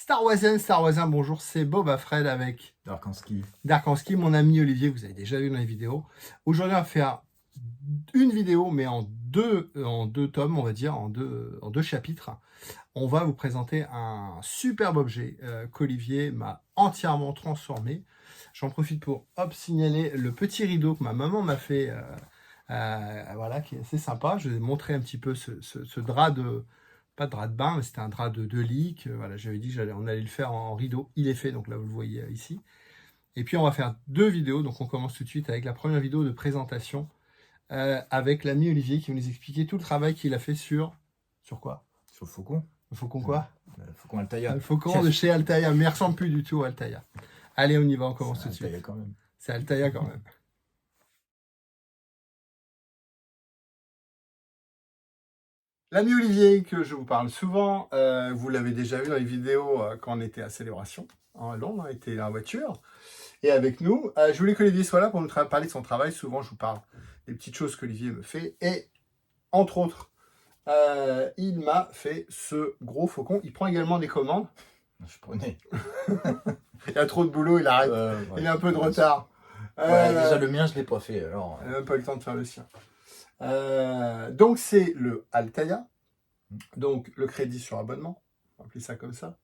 Star Voisin, bonjour, c'est Bob Fred avec Darkanski. Darkanski, mon ami Olivier, vous avez déjà vu dans les vidéos. Aujourd'hui, on va faire une vidéo, mais en deux tomes, on va dire, en deux chapitres. On va vous présenter un superbe objet qu'Olivier m'a entièrement transformé. J'en profite pour signaler le petit rideau que ma maman m'a fait, voilà, qui est assez sympa. Je vais montrer un petit peu ce drap de... Pas de drap de bain, mais c'était un drap de lit. Voilà, j'avais dit qu'on allait le faire en rideau. Il est fait, donc là, vous le voyez ici. Et puis, on va faire deux vidéos. Donc, on commence tout de suite avec la première vidéo de présentation avec l'ami Olivier qui va nous expliquer tout le travail qu'il a fait sur... Sur quoi? Sur le faucon. Le faucon quoi? Le faucon Altaïa. Le faucon de chez Altaïa. Mais il ne ressemble plus du tout à Altaïa. Allez, on y va, on commence tout de suite. Altaïa quand même. C'est Altaïa quand même. L'ami Olivier, que je vous parle souvent, vous l'avez déjà vu dans les vidéos quand on était à Célébration, en Londres, on était en voiture, et avec nous. Je voulais qu'Olivier soit là pour nous parler de son travail. Souvent, je vous parle des petites choses qu'Olivier me fait, et entre autres, il m'a fait ce gros faucon. Il prend également des commandes. Je prenais. Il a trop de boulot, il arrête. Ouais. Il a un peu de retard. Déjà, le mien, je ne l'ai pas fait. Alors, Il n'a même pas eu le temps de faire le sien. Donc, c'est le Altaïa. Donc, le crédit sur abonnement. On va appeler ça comme ça.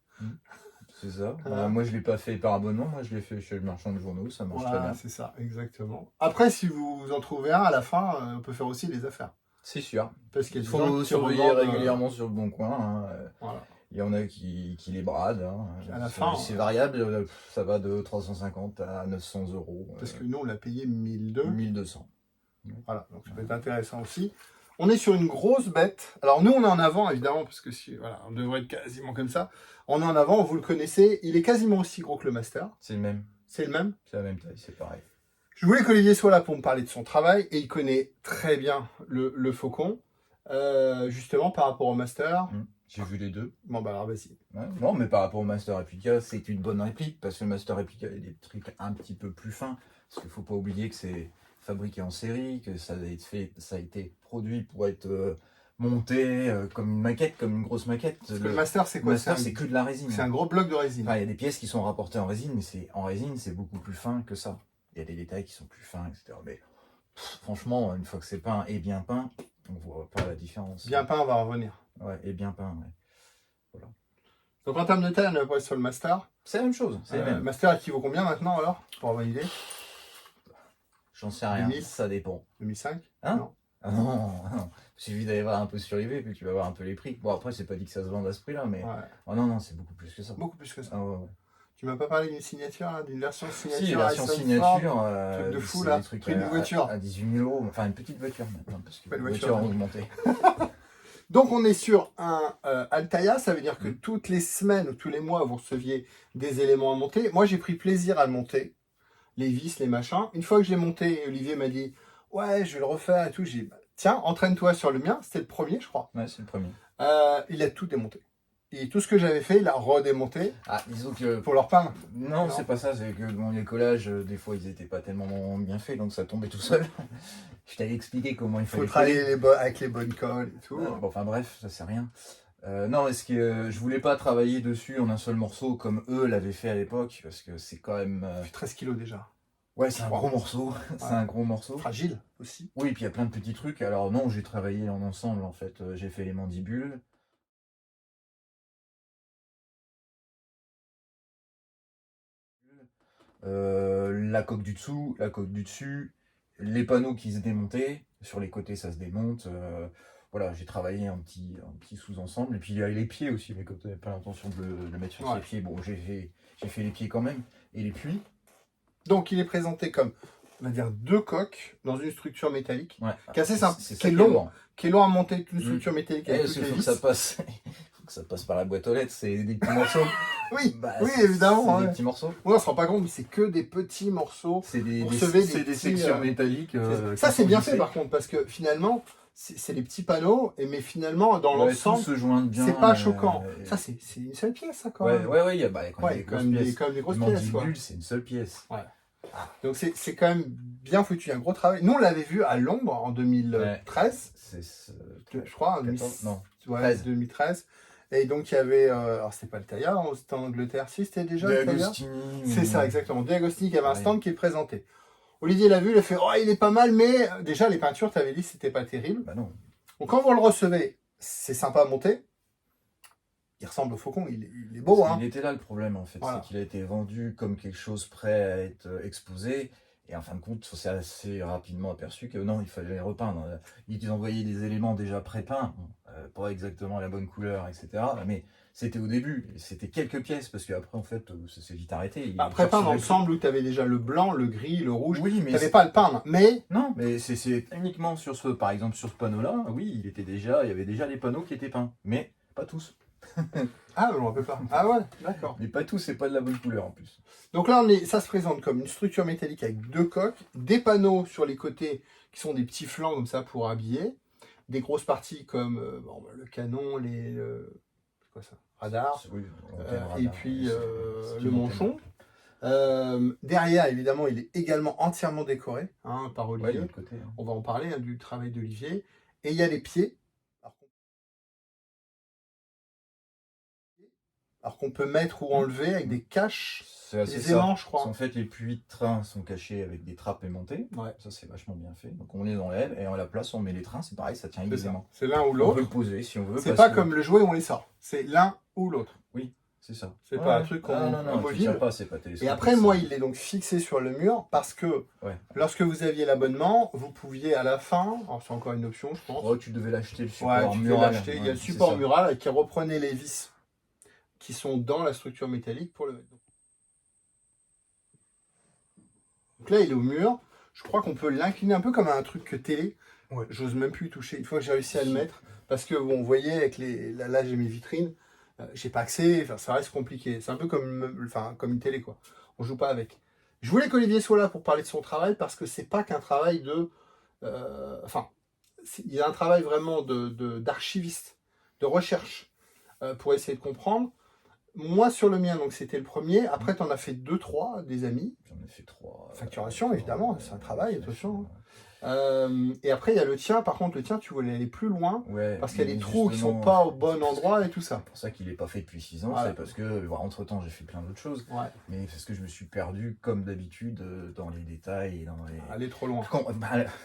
c'est ça. Moi, je ne l'ai pas fait par abonnement. Moi, je l'ai fait chez le marchand de journaux. Ça marche très bien. C'est ça, exactement. Après, si vous en trouvez un, à la fin, on peut faire aussi les affaires. C'est sûr. Parce qu'il Il faut surveiller régulièrement sur le bon coin. Hein. Voilà. Il y en a qui les bradent. Hein. À la fin, c'est variable. Ça va de 350 à 900 euros. Parce que nous, on l'a payé 1200. 1200. Voilà, donc ça peut être intéressant aussi. On est sur une grosse bête. Alors nous, on est en avant, évidemment, parce que voilà, on devrait être quasiment comme ça. On est en avant, vous le connaissez. Il est quasiment aussi gros que le Master. C'est le même. C'est le même? C'est la même taille, c'est pareil. Je voulais qu'Olivier soit là pour me parler de son travail, et il connaît très bien le faucon, justement par rapport au Master. J'ai vu les deux. Bon, bah alors vas-y. Ouais, non, mais par rapport au Master Replica, c'est une bonne réplique, parce que le Master Replica, il y a des trucs un petit peu plus fins, parce qu'il ne faut pas oublier que c'est fabriqué en série, que ça a été produit pour être monté comme une maquette, comme une grosse maquette. Le Master, c'est quoi? Le Master, c'est que de la résine. C'est un gros bloc de résine. Enfin, il y a des pièces qui sont rapportées en résine, mais en résine, c'est beaucoup plus fin que ça. Il y a des détails qui sont plus fins, etc. Mais franchement, une fois que c'est peint et bien peint, on ne voit pas la différence. Bien peint, on va revenir. Ouais, et bien peint, ouais. Voilà. Donc en termes de taille, on est pas sur le Master. C'est la même chose. C'est le Master qui vaut combien maintenant alors? Pour avoir une idée? J'en sais rien. 2000? Ça dépend. 2005? Hein? Non. Ah non. Il suffit d'aller voir un peu sur eBay, puis tu vas voir un peu les prix. Bon, après, c'est pas dit que ça se vende à ce prix-là, mais. Ouais. Oh non, c'est beaucoup plus que ça. Beaucoup plus que ça. Ah ouais. Tu m'as pas parlé d'une signature, hein, d'une version signature? Si, version signature. Truc de fou là. Trucs Prix d'une voiture. À 18 000 €. Enfin, une petite voiture maintenant, parce que les voitures ont augmenté. Donc on est sur un Altaïa, ça veut dire que toutes les semaines ou tous les mois, vous receviez des éléments à monter. Moi, j'ai pris plaisir à le monter, les vis, les machins. Une fois que j'ai monté, Olivier m'a dit « Ouais, je vais le refaire et tout. » J'ai dit « Tiens, entraîne-toi sur le mien. » C'était le premier, je crois. Ouais, c'est le premier. Il a tout démonté. Et tout ce que j'avais fait, il a redémonté. Ah, disons que... Pour leur peindre. Non, c'est pas ça. C'est que bon, les collages, des fois, ils étaient pas tellement bien faits, donc ça tombait tout seul. Je t'avais expliqué comment il fallait travailler avec les bonnes colles et tout. Bon, enfin bref, ça c'est rien. Non, est-ce que je voulais pas travailler dessus en un seul morceau comme eux l'avaient fait à l'époque, parce que c'est quand même... 13 kilos déjà. Ouais, c'est un gros morceau. C'est un gros morceau. Fragile aussi. Oui, puis il y a plein de petits trucs. Alors non, j'ai travaillé en ensemble en fait. J'ai fait les mandibules. La coque du dessous, la coque du dessus, les panneaux qui se démontaient, sur les côtés ça se démonte, voilà, j'ai travaillé un petit sous-ensemble, et puis il y a les pieds aussi, mais comme tu n'avais pas l'intention de le mettre sur ses pieds, bon j'ai fait les pieds quand même, et les puits. Donc il est présenté comme, on va dire, deux coques dans une structure métallique, qui est assez simple, qui est long à monter, une structure métallique avec toutes les vis. Que ça passe par la boîte aux lettres, c'est des petits morceaux. Oui, évidemment. C'est des petits morceaux. On ne se rend pas compte, mais c'est que des petits morceaux. C'est des sections métalliques. Ça, c'est bien fait par contre, parce que finalement, c'est les petits panneaux, mais finalement, dans l'ensemble, c'est pas choquant. Ça, c'est une seule pièce, ça, quand même. Ouais, il y a quand même des grosses pièces. C'est une seule pièce. Ouais. Donc, c'est quand même bien foutu, un gros travail. Nous, on l'avait vu à Londres en 2013. Je crois, 2013. 2013. Et donc, il y avait, alors c'était pas le Taillard, c'était en Angleterre, si c'était déjà le Taillard. D'Agostini. C'est ça, exactement. D'Agostini qui avait un Ouais. stand qui est présenté. Olivier l'a vu, il a fait, oh, il est pas mal, mais déjà, les peintures, tu avais dit que c'était pas terrible. Bah non. Donc, quand vous le recevez, c'est sympa à monter. Il ressemble au faucon, il est beau, Parce hein. qu'il était là le problème en fait, Voilà. c'est qu'il a été vendu comme quelque chose prêt à être exposé. Et en fin de compte, c'est assez rapidement aperçu que non, il fallait repeindre. Ils envoyaient des éléments déjà pré-peints, pas exactement la bonne couleur, etc. Mais c'était au début, c'était quelques pièces, parce qu'après, en fait, ça s'est vite arrêté. Ils Après, peindre sortaient- ensemble où tu avais déjà le blanc, le gris, le rouge, Oui, tu mais n'avais pas à le peindre. Mais, non, mais c'est uniquement sur ce, par exemple, sur ce panneau-là, oui, il y avait déjà les panneaux qui étaient peints, mais pas tous. ah, je ne me rappelle pas. Ah ouais, d'accord. Mais pas tous, c'est pas de la bonne couleur en plus. Donc là, ça se présente comme une structure métallique avec deux coques, des panneaux sur les côtés qui sont des petits flancs comme ça pour habiller, des grosses parties comme le canon, c'est quoi ça, radar, Oui, et puis c'est le manchon. Derrière, évidemment, il est également entièrement décoré par Ouais, de Olivier. l'autre côté. On va en parler du travail d'Olivier. Et il y a les pieds. Alors qu'on peut mettre ou enlever avec des caches, C'est assez des ça. aimants, je crois. En fait, les puits de train sont cachés avec des trappes aimantées. Ouais. Ça, c'est vachement bien fait. Donc, on les enlève et à la place, on met les trains. C'est pareil, ça tient avec C'est des ça. aimants. C'est l'un ou On peut l'autre. le poser si on veut. C'est parce pas que- comme le jouet où on les sort. C'est l'un ou l'autre. Oui, c'est ça. C'est pas un truc qu'on non, tu mobile. tiens pas, c'est pas Et télescopique. après, ça. moi, il est donc fixé sur le mur parce que Ouais. lorsque vous aviez l'abonnement, vous pouviez à la fin, alors c'est encore une option, je pense. Oh, tu devais l'acheter le Ouais, support tu peux mural. l'acheter. Il y a Ouais, le c'est support ça. mural qui reprenait les vis qui sont dans la structure métallique pour le mettre. Donc là, il est au mur. Je crois qu'on peut l'incliner un peu comme un truc télé. Ouais. J'ose même plus y toucher. Une fois que j'ai réussi à le mettre, parce que bon, vous voyez, avec là j'ai mes vitrines, j'ai pas accès, enfin, ça reste compliqué. C'est un peu comme une télé, quoi. On joue pas avec. Je voulais qu'Olivier soit là pour parler de son travail, parce que c'est pas qu'un travail il y a un travail vraiment d'archiviste, de recherche, pour essayer de comprendre. Moi, sur le mien, donc c'était le premier. Après, tu en as fait 2, 3, des amis. J'en ai fait 3. Facturation, évidemment, c'est un travail, attention. Et après, il y a le tien. Par contre, le tien, tu voulais aller plus loin Ouais, parce qu'il y a mais des trous qui sont justement, pas au bon endroit et tout ça. C'est pour ça qu'il n'est pas fait depuis 6 ans. Voilà. C'est parce que, entre-temps, j'ai fait plein d'autres choses. Ouais, Mais parce que je me suis perdu, comme d'habitude, dans les détails et dans les... aller trop loin.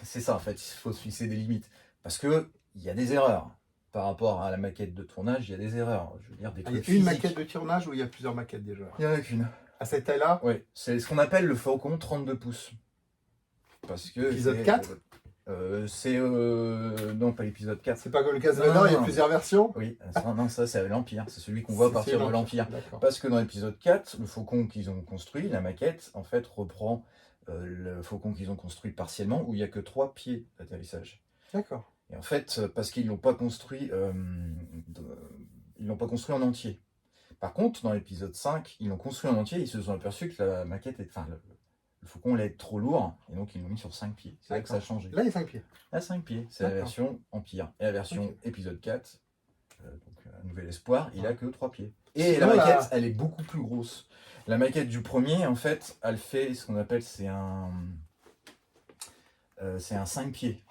C'est ça, en fait, il faut se fixer des limites. Parce que il y a des erreurs. Par rapport à la maquette de tournage, il y a des erreurs. Je veux dire, des Il y a trucs une physiques. maquette de tournage ou il y a plusieurs maquettes déjà? Il n'y en a qu'une. À cette taille-là? Oui, c'est ce qu'on appelle le Faucon 32 pouces. Parce que Épisode c'est- 4? Non, pas l'épisode 4. C'est pas comme le cas de Non, Vader, il y a non. plusieurs versions? Oui, ça c'est l'Empire. C'est celui qu'on voit à partir de l'Empire. D'accord. Parce que dans l'épisode 4, le faucon qu'ils ont construit, la maquette, en fait, reprend le faucon qu'ils ont construit partiellement, où il n'y a que 3 pieds d'atterrissage. D'accord. Et en fait, parce qu'ils l'ont pas construit, ils l'ont pas construit en entier. Par contre, dans l'épisode 5, ils l'ont construit en entier, ils se sont aperçus que la maquette le faucon allait être trop lourd, et donc ils l'ont mis sur 5 pieds. C'est là que ça a changé. Là, il y a 5 pieds. À 5 pieds, c'est la D'accord. version Empire. Et la version Ok. épisode 4, Un Nouvel Espoir, il a que 3 pieds. Et Sinon, la maquette, la- elle est beaucoup plus grosse. La maquette du premier, en fait, elle fait ce qu'on appelle, c'est un 5 pieds.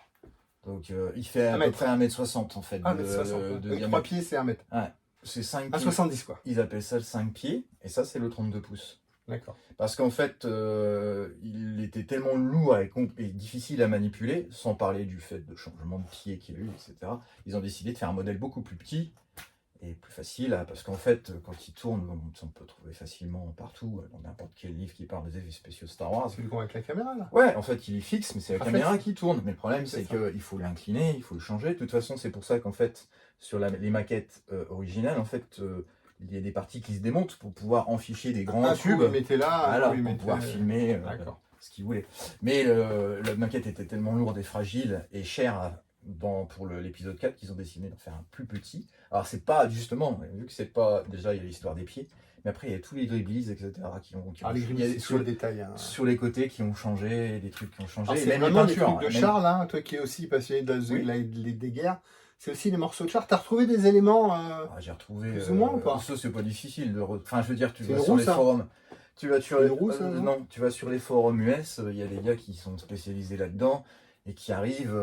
Donc il fait à Un peu mètre. près 1m60 en fait. Ah, de- 60. de Avec 3 diamètre. pieds, c'est 1 mètre. C'est 5 À pieds. 70, quoi. Ils appellent ça le 5 pieds, et ça c'est le 32 pouces. D'accord. Parce qu'en fait, il était tellement lourd et difficile à manipuler, sans parler du fait de changement de pied qu'il y a eu, etc. Ils ont décidé de faire un modèle beaucoup plus petit et plus facile, parce qu'en fait, quand il tourne, on peut trouver facilement partout, dans n'importe quel livre qui parle des effets spéciaux Star Wars. C'est le con avec la caméra, là. Ouais, en fait, il est fixe, mais c'est la En caméra fait, qui tourne. Mais le problème, c'est c'est ça. qu'il faut l'incliner, il faut le changer. De toute façon, c'est pour ça qu'en fait, sur les maquettes originales, en fait, il y a des parties qui se démontent pour pouvoir enficher des grands Un coup, tubes. il mettait là, un Voilà, coup, il pour mettait- pouvoir filmer D'accord. ce qu'il voulait. Mais la maquette était tellement lourde et fragile et chère pour l'épisode 4 qu'ils ont décidé d'en faire un plus petit. Alors c'est pas, justement, vu que c'est pas, déjà il y a l'histoire des pieds, mais après il y a tous les dribblies, etc. Ah, les il y a grilles, c'est sur, sur le détail. Hein. sur les côtés qui ont changé, des trucs qui ont changé, Alors, et c'est même les vraiment des peintures. trucs de même- Charles, hein, toi qui es aussi passionné des guerres. C'est aussi les morceaux de Charles. T'as retrouvé des éléments Ah, j'ai retrouvé. plus ou moins ou pas? Ça, c'est pas difficile de. Enfin, je veux dire, tu C'est vas une sur roue, les ça forums. Tu vas sur C'est les... une roue, ça, non non, tu vas sur les forums US, il y a des gars qui sont spécialisés là-dedans et qui arrivent.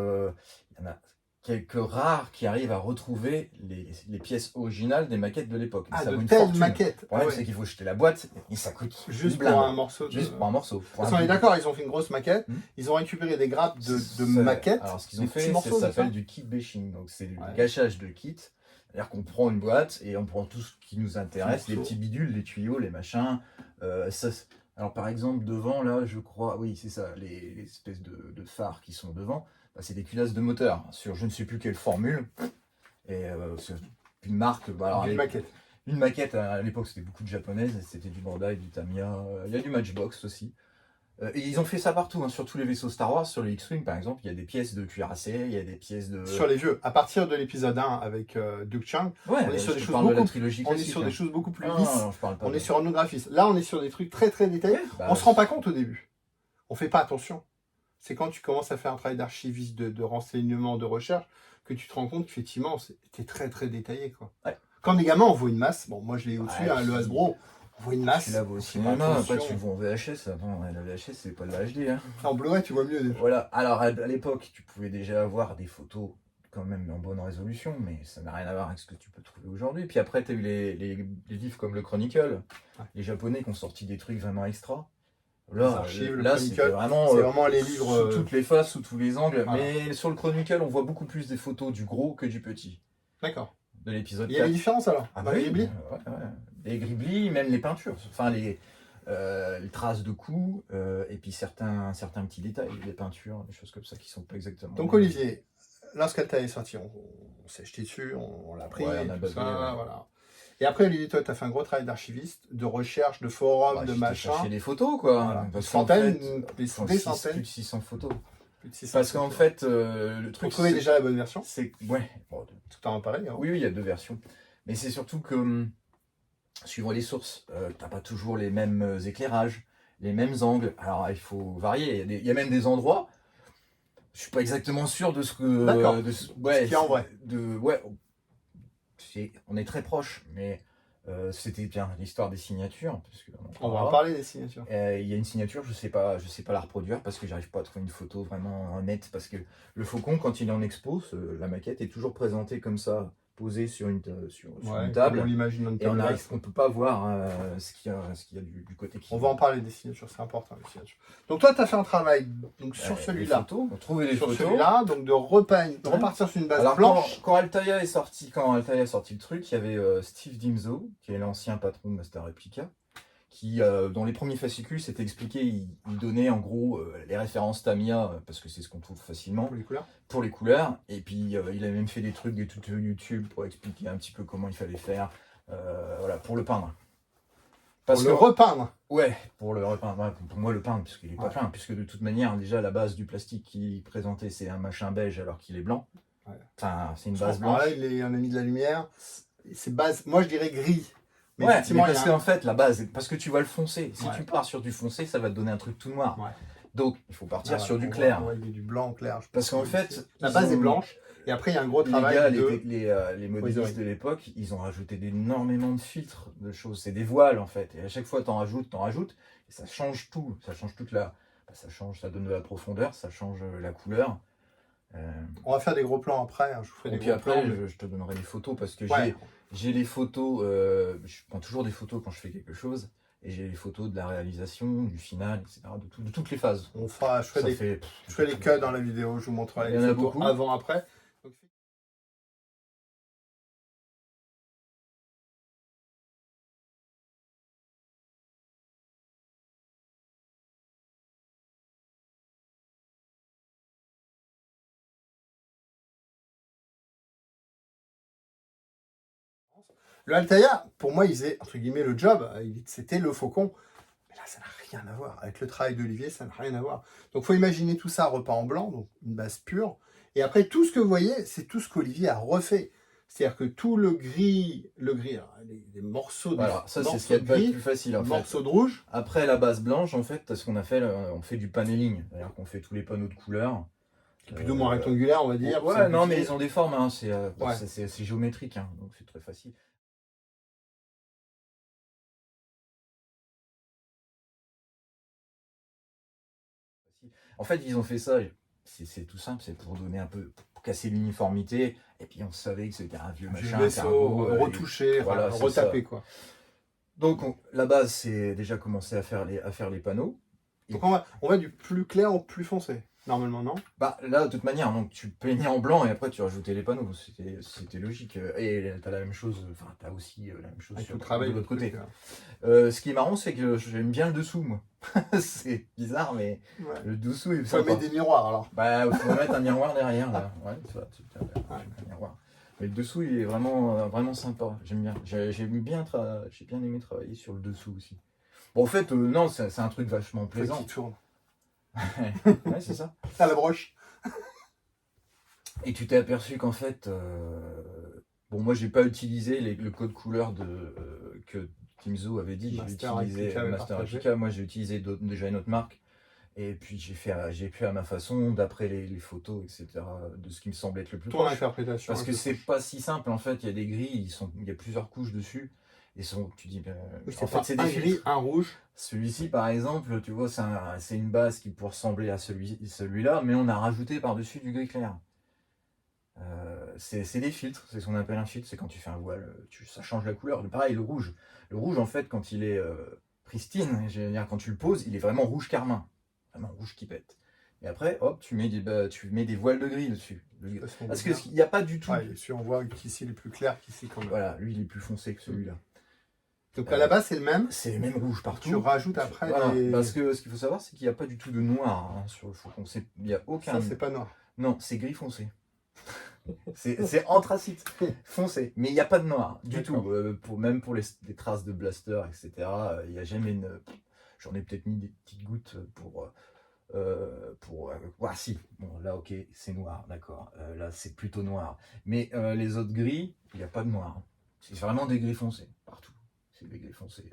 Il y en a quelques rares qui arrivent à retrouver les pièces originales des maquettes de l'époque. Ah, Ça vaut de une telles fortune. maquettes. Le problème, Ah ouais. c'est qu'il faut jeter la boîte et ça coûte Juste une blinde. pour un morceau. Juste pour un morceau. De toute façon, on est d'accord, ils ont fait une grosse maquette. Hmm. Ils ont récupéré des grappes de maquettes. Alors, ce qu'ils des ont petits fait, morceaux, ça c'est s'appelle ça du kit bashing. Donc, c'est du Ouais. gâchage de kit. C'est-à-dire qu'on prend une boîte et on prend tout ce qui nous intéresse, les Morceaux. petits bidules, les tuyaux, les machins. Alors, par exemple, devant, là, je crois, oui, c'est ça, les espèces de phares qui sont devant, bah, c'est des culasses de moteur sur je ne sais plus quelle formule. Et c'est une marque. Bah, alors, Une maquette. une maquette, à l'époque, c'était beaucoup de japonaises. C'était du Bandai, du Tamiya. Il y a du Matchbox aussi. Et ils ont fait ça partout, hein, sur tous les vaisseaux Star Wars, sur le X-Wing par exemple, il y a des pièces de cuirassé, il y a des pièces de... Sur les vieux, à partir de l'épisode 1 avec Duke Chang, Ouais, on est sur des je choses parle de la beaucoup- trilogie on est classique. sur des choses beaucoup plus Non, lisses. non, je parle pas On de- est sur un graphisme. Là, on est sur des trucs très très détaillés. Bah, On se rend pas compte au début. On fait pas attention. C'est quand tu commences à faire un travail d'archiviste, de renseignement, de recherche, que tu te rends compte qu'effectivement, c'était très très détaillé, quoi. Ouais. Quand des gamins, on voit une masse. Bon, moi je l'ai au-dessus, Ouais, hein, le puis- Hasbro. On voit une masse. Tu la vois au on fait cinéma, pas après attention. tu le vois en VHS. Attends, la VHS c'est pas de la HD. Hein. En Blu-ray, tu vois mieux. Déjà. Voilà, alors à l'époque tu pouvais déjà avoir des photos quand même en bonne résolution, mais ça n'a rien à voir avec ce que tu peux trouver aujourd'hui. Puis après tu as eu les livres comme le Chronicle, Ouais. les japonais qui ont sorti des trucs vraiment extra. Les Là, archives, le là Chronicle, c'était vraiment, c'est vraiment les livres. sous toutes les faces, sous tous les angles. Voilà. Mais sur le Chronicle, on voit beaucoup plus des photos du gros que du petit. D'accord. De l'épisode Il y a 4. des différences alors Ah dans bah les oui, Ghibli ouais. Les Ghibli, même les peintures, enfin les traces de coups, et puis certains petits détails, les peintures, des choses comme ça qui sont pas exactement. Donc Olivier, lorsqu'Alta est sorti, on s'est jeté dessus, on l'a pris, Ouais, on a tout basé, ça, ouais. voilà. Et après Olivier, toi, tu as fait un gros travail d'archiviste, de recherche, de forum, Bah, de j'étais machin. chercher des photos quoi. Voilà. Parce Une qu'en centaine, fait, des enfin, centaines. plus de 600 photos. Plus de 600 Parce qu'en photos. fait, le Vous truc. trouvez déjà la bonne version C'est. Ouais. Bon, Tout en pareil. Hein. oui, il y a deux versions. Mais c'est surtout que, suivant les sources, t'as pas toujours les mêmes éclairages, les mêmes angles. Alors, il faut varier. Il y a même des endroits, je suis pas exactement sûr de ce que... D'accord. Ouais, Ce qu'il y a en vrai. Ouais, on est très proche, mais c'était bien l'histoire des signatures. Parce que On va en parler des signatures. il y a une signature, je sais pas la reproduire parce que j'arrive pas à trouver une photo vraiment nette. Parce que le faucon, quand il est en expo, la maquette est toujours présentée comme ça, posée sur une Ouais, table. on l'imagine dans une Et on table. peut pas voir ce qu'il y a du côté qui. On va en parler des signatures, c'est important les signatures. Donc toi, tu as fait un travail donc, sur les celui-là. photos, on trouvait les Sur photos. celui-là, donc de repartir sur une base Alors blanche. quand Altaïa est sorti, a sorti le truc, il y avait Steve Dimzo, qui est l'ancien patron de Master Replica, qui dans les premiers fascicules s'était expliqué, il donnait en gros les références Tamiya, parce que c'est ce qu'on trouve facilement, Pour les couleurs. et puis il avait même fait des trucs, des tutos YouTube pour expliquer un petit peu comment il fallait faire, voilà, pour le peindre. Pour le repeindre. Ouais, pour le repeindre. Ouais, pour moi, le peindre, puisqu'il n'est pas Ouais. peint. Puisque de toute manière, déjà, la base du plastique qu'il présentait, c'est un machin beige alors qu'il est blanc. Ouais. Enfin, c'est une Alors base blanche. là, on a mis de la lumière. C'est base, moi je dirais gris. Mais Ouais, effectivement, mais parce il y a qu'en fait, la base, parce que tu vas le foncer. Si Ouais. tu pars sur du foncé, ça va te donner un truc tout noir. Ouais. Donc, il faut partir Ah, sur du on clair. voit, il y a du blanc clair. je Parce pense qu'en que fait, la ils base est ont- blanche. Et après, il y a un gros Les travail gars, de... les modélistes de l'époque, ils ont rajouté énormément de filtres, de choses. C'est des voiles en fait. Et à chaque fois, t'en rajoutes. Et ça change tout. Ça change toute la. Ça donne de la profondeur, ça change la couleur. On va faire des gros plans après. Hein, je vous ferai Et des puis gros après, plans. je te donnerai des photos parce que Ouais. j'ai les photos. Je prends toujours des photos quand je fais quelque chose. Et j'ai les photos de la réalisation, du final, etc. De toutes les phases. On fera, je ferai Ça des, fait. je ferai les cuts dans la vidéo. Je vous montrerai Il y les en a photos beaucoup. avant, après. Donc, le Altaïa, pour moi, il faisait, entre guillemets, le job. C'était le faucon. Mais là, ça n'a rien à voir. Avec le travail d'Olivier, ça n'a rien à voir. Donc, il faut imaginer tout ça repeint en blanc, donc une base pure. Et après, tout ce que vous voyez, c'est tout ce qu'Olivier a refait. C'est-à-dire que tout le gris, alors, les morceaux de Voilà, ça c'est morceaux ce qu'il y a de gris, plus facile en fait. morceaux de rouge. Après la base blanche, en fait, ce qu'on a fait, on fait du paneling. C'est-à-dire qu'on fait tous les panneaux de couleurs. Plus ou moins rectangulaire, on va dire. Ouais, non, mais ils ont des formes, hein, Ouais. c'est géométrique, hein, donc c'est très facile. En fait, ils ont fait ça, c'est tout simple, c'est pour donner un peu, pour casser l'uniformité. Et puis on savait que c'était un vieux Du machin, vaisseau, cargo, retouché, voilà, enfin, c'est retapé, ça. quoi. Donc la base, c'est déjà commencer à faire les panneaux. Et Donc on va du plus clair au plus foncé, normalement, non? bah, là, de toute manière, donc, tu peignais en blanc et après tu rajoutais les panneaux. C'était logique. Et tu as la même chose, enfin, tu as aussi la même chose Avec tout sur, le travail de l'autre le côté. truc, Ce qui est marrant, c'est que j'aime bien le dessous, moi. C'est bizarre, mais ouais. le dessous est Faut sympa. mettre des miroirs, alors. Bah, faut mettre un miroir derrière, là. Ouais, tu as un miroir. Mais le dessous, il est vraiment sympa. J'aime bien. J'ai bien aimé travailler sur le dessous aussi. Bon, en fait, non, c'est un truc vachement Faut plaisant. qu'il tourne. Ouais, c'est ça. À la broche. Et tu t'es aperçu qu'en fait, bon, moi j'ai pas utilisé le code couleur que Timzo avait dit, j'ai Master utilisé Epica avait Master partagé. Epica, moi j'ai utilisé déjà une autre marque, et puis j'ai fait à ma façon, d'après les photos, etc., de ce qui me semble être le plus Ton proche. interprétation. Parce que c'est pas si simple en fait, il y a des grilles, il y a plusieurs couches dessus, et tu dis, Oui, en fait c'est des un gris, filtres. un rouge. Celui-ci par exemple, tu vois, c'est une base qui pourrait ressembler à celui-là, mais on a rajouté par-dessus du gris clair. C'est des filtres, c'est ce qu'on appelle un filtre, c'est quand tu fais un voile, ça change la couleur. Pareil, le rouge. Le rouge, en fait, quand il est pristine, je veux dire, quand tu le poses, il est vraiment rouge carmin. Vraiment rouge qui pète. Et après, hop, tu mets des voiles de gris dessus. Parce qu'il n'y a pas du tout. Ah, et on voit qu'ici, il est plus clair qu'ici quand même. Voilà, lui, il est plus foncé que celui-là. Donc à la base, c'est le même. C'est le même rouge partout. Tu rajoutes après voilà, les... parce que ce qu'il faut savoir, c'est qu'il n'y a pas du tout de noir sur le faucon. Il n'y a aucun. Ça, c'est pas noir. Non, c'est gris foncé. C'est anthracite foncé, mais il n'y a pas de noir du tout. Même pour les traces de blaster, etc., il n'y a jamais une. J'en ai peut-être mis des petites gouttes pour. Si, bon, là, ok, c'est noir, d'accord. Là, c'est plutôt noir. Mais les autres gris, il n'y a pas de noir. C'est vraiment des gris foncés, partout. C'est des gris foncés.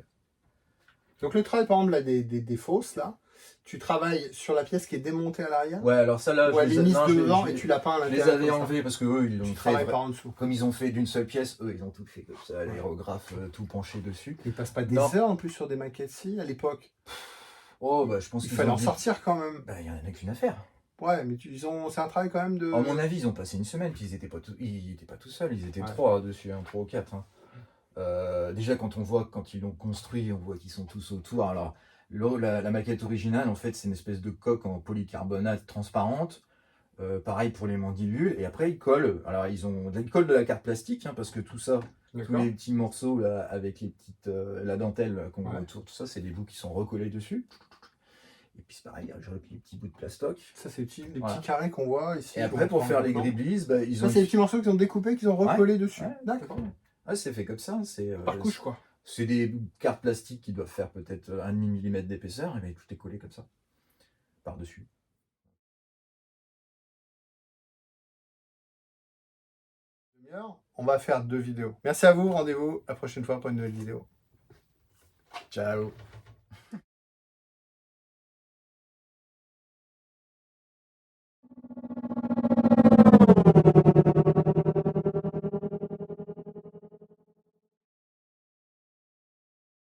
Donc le travail, par exemple, là, des fausses, là, tu travailles sur la pièce qui est démontée à l'arrière. Ouais, alors ça là, ou elle est mise devant et tu l'as peint à je l'intérieur. les avais enlevés parce que eux, ils l'ont Tu fait. travailles par en dessous. Comme ils ont fait d'une seule pièce, eux, ils ont tout fait comme ça, l'aérographe tout penché dessus. Ils passent pas des heures en plus sur des maquettes-ci à l'époque. Oh, bah je pense Il qu'ils fallait ont en dû- sortir quand même. Bah, il y en a qu'une affaire. Ouais, mais c'est un travail quand même de. À mon avis, ils ont passé une semaine, puis ils étaient pas tout seuls, ils étaient Ouais. 3 dessus, 3 ou 4. Déjà, quand ils l'ont construit, on voit qu'ils sont tous autour. Alors, la maquette originale, en fait, c'est une espèce de coque en polycarbonate transparente. Pareil pour les mandibules. Et après, ils collent. Alors, ils collent de la carte plastique, parce que tout ça, tous les petits morceaux là, avec les petites, la dentelle qu'on voit autour, tout ça, c'est des bouts qui sont recollés dessus. Et puis c'est pareil, j'ai repris les petits bouts de plastoc. Ça, c'est les petits carrés qu'on voit ici. Et après, pour faire les griblis, ils ont. Ça, c'est les petits morceaux qu'ils ont découpés, qu'ils ont recollés dessus. Ouais, d'accord. Ouais, c'est fait comme ça. Par couche, quoi. C'est des cartes plastiques qui doivent faire peut-être 1,5 mm d'épaisseur, et bien tout est collé comme ça, par-dessus. On va faire 2 vidéos. Merci à vous, rendez-vous la prochaine fois pour une nouvelle vidéo. Ciao.